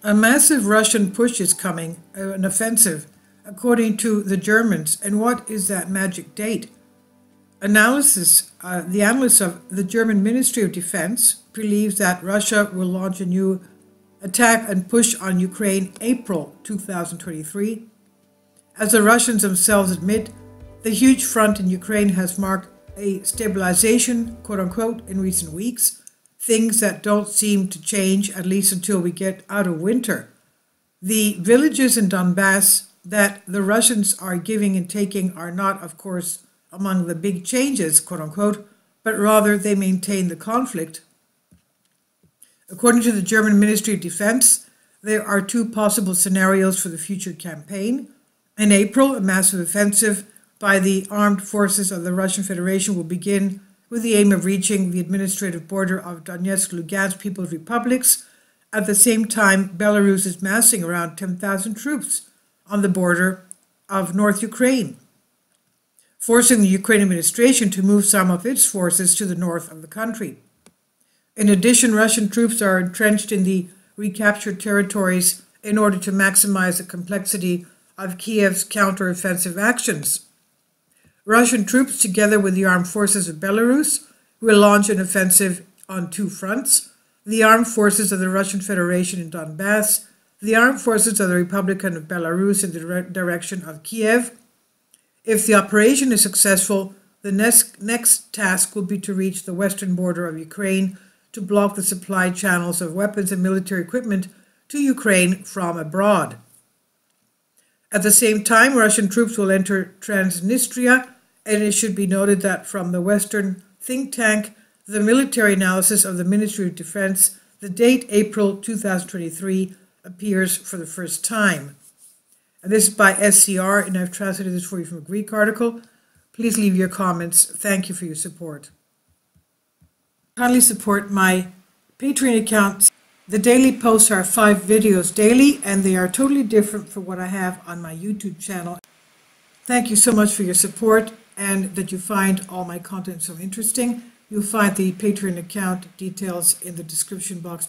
A massive Russian push is coming, an offensive, according to the Germans. And what is that magic date? The analyst of the German Ministry of Defense believes that Russia will launch a new attack and push on Ukraine April 2023. As the Russians themselves admit, the huge front in Ukraine has marked a stabilization, quote unquote, in recent weeks, things that don't seem to change, at least until we get out of winter. The villages in Donbass that the Russians are giving and taking are not, of course, among the big changes, quote unquote, but rather they maintain the conflict. According to the German Ministry of Defense, there are two possible scenarios for the future campaign. In April, a massive offensive by the armed forces of the Russian Federation will begin with the aim of reaching the administrative border of Donetsk and Lugansk People's Republics. At the same time, Belarus is massing around 10,000 troops on the border of North Ukraine, forcing the Ukrainian administration to move some of its forces to the north of the country. In addition, Russian troops are entrenched in the recaptured territories in order to maximize the complexity of Kiev's counteroffensive actions. Russian troops, together with the armed forces of Belarus, will launch an offensive on two fronts: the armed forces of the Russian Federation in Donbass, the armed forces of the Republic of Belarus in the direction of Kiev. If the operation is successful, the next task will be to reach the western border of Ukraine to block the supply channels of weapons and military equipment to Ukraine from abroad. At the same time, Russian troops will enter Transnistria, and it should be noted that from the Western think tank, the military analysis of the Ministry of Defense, the date April 2023 appears for the first time. And this is by SCR, and I've translated this for you from a Greek article. Please leave your comments. Thank you for your support. Kindly support my Patreon account. The daily posts are 5 videos daily, and they are totally different from what I have on my YouTube channel. Thank you so much for your support and that you find all my content so interesting. You'll find the Patreon account details in the description box